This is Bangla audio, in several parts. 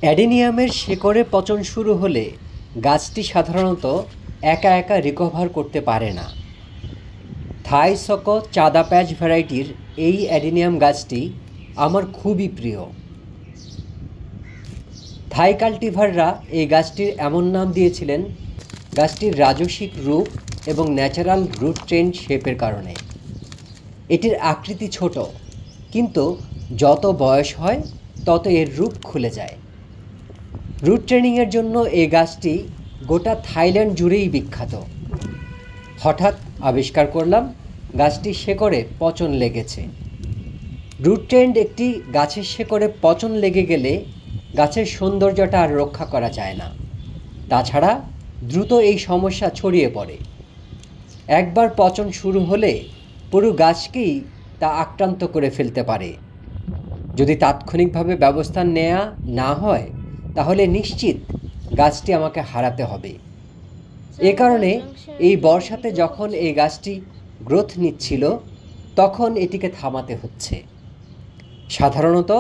অ্যাডেনিয়ামের শেকড়ে পচন শুরু হলে গাছটি সাধারণত একা একা রিকভার করতে পারে না। থাইসকো চাঁদা প্যাচ ভ্যারাইটির এই অ্যাডেনিয়াম গাছটি আমার খুবই প্রিয়। থাই কাল্টিভাররা এই গাছটির এমন নাম দিয়েছিলেন গাছটির রাজসিক রূপ এবং ন্যাচারাল রুট ট্রেন্ড শেপের কারণে। এটির আকৃতি ছোট, কিন্তু যত বয়স হয় তত এর রূপ খুলে যায়। রুট ট্রেনিংয়ের জন্য এই গাছটি গোটা থাইল্যান্ড জুড়েই বিখ্যাত। হঠাৎ আবিষ্কার করলাম গাছটির শেকড়ে পচন লেগেছে। রুট ট্রেন্ড একটি গাছের শেকড়ে পচন লেগে গেলে গাছের সৌন্দর্যটা আর রক্ষা করা যায় না। তাছাড়া দ্রুত এই সমস্যা ছড়িয়ে পড়ে। একবার পচন শুরু হলে পুরো গাছকেই তা আক্রান্ত করে ফেলতে পারে। যদি তাৎক্ষণিকভাবে ব্যবস্থা নেওয়া না হয় তাহলে নিশ্চিত গাছটি আমাকে হারাতে হবে। এ কারণে এই বর্ষাতে যখন এই গাছটি গ্রোথ নিচ্ছিল তখন এটিকে থামাতে হচ্ছে। সাধারণত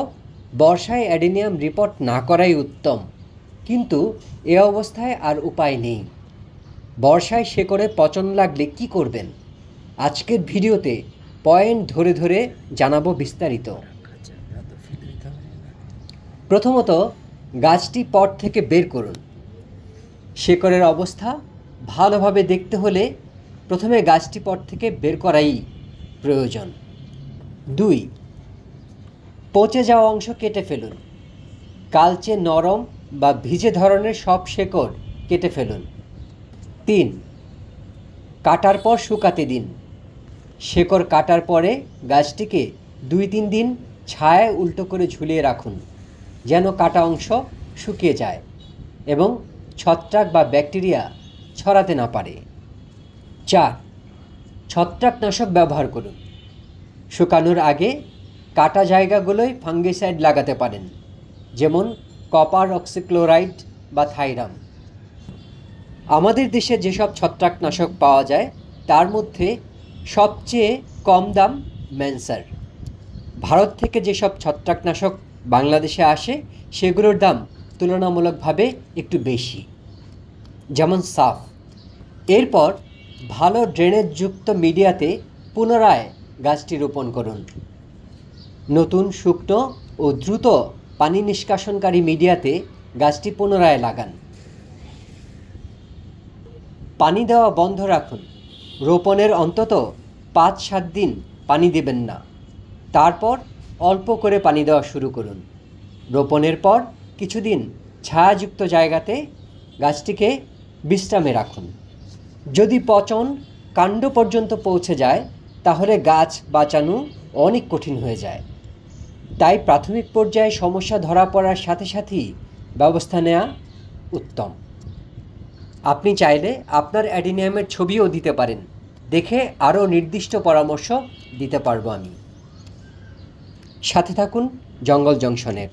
বর্ষায় অ্যাডেনিয়াম রিপোর্ট না করাই উত্তম, কিন্তু এ অবস্থায় আর উপায় নেই। বর্ষায় শেকড়ে পচন লাগলে কি করবেন? আজকের ভিডিওতে পয়েন্ট ধরে ধরে জানাবো বিস্তারিত। প্রথমত, গাছটি পট থেকে বের করুন। শেকড়ের অবস্থা ভালোভাবে দেখতে হলে প্রথমে গাছটি পট থেকে বের করাই প্রয়োজন। 2, পচে যাওয়া অংশ কেটে ফেলুন। কালচে, নরম বা ভিজে ধরনের সব শেকড় কেটে ফেলুন। 3, কাটার পর শুকাতে দিন। শেকড় কাটার পরে গাছটিকে 2-3 দিন ছায়ায় উল্টো করে ঝুলিয়ে রাখুন, যেন কাটা অংশ শুকিয়ে যায় এবং ছত্রাক বা ব্যাকটেরিয়া ছড়াতে না পারে। 4, ছত্রাকনাশক ব্যবহার করুন। শুকানোর আগে কাটা জায়গাগুলোয় ফাঙ্গিসাইড লাগাতে পারেন, যেমন কপার অক্সিক্লোরাইড বা থাইরাম। আমাদের দেশে যেসব ছত্রাকনাশক পাওয়া যায় তার মধ্যে সবচেয়ে কম দাম ম্যানসার। ভারত থেকে যেসব ছত্রাকনাশক বাংলাদেশে আসে সেগুলোর দাম তুলনামূলকভাবে একটু বেশি, যেমন সাফ। এরপর ভালো ড্রেনেজযুক্ত মিডিয়াতে পুনরায় গাছটি রোপণ করুন। নতুন, শুকনো ও দ্রুত পানি নিষ্কাশনকারী মিডিয়াতে গাছটি পুনরায় লাগান। পানি দেওয়া বন্ধ রাখুন। রোপণের অন্তত 5-7 দিন পানি দেবেন না। তারপর অল্প করে পানি দেওয়া শুরু করুন। রোপণের পর কিছুদিন ছায়াযুক্ত জায়গাতে গাছটিকে বিশ্রামে রাখুন। যদি পচন কাণ্ড পর্যন্ত পৌঁছে যায় তাহলে গাছ বাঁচানো অনেক কঠিন হয়ে যায়। তাই প্রাথমিক পর্যায়ে সমস্যা ধরা পড়ার সাথে সাথেই ব্যবস্থা নেওয়া উত্তম। আপনি চাইলে আপনার অ্যাডেনিয়ামের ছবিও দিতে পারেন, দেখে আরও নির্দিষ্ট পরামর্শ দিতে পারবো আমি। সাথে থাকুন জঙ্গল জংশনের।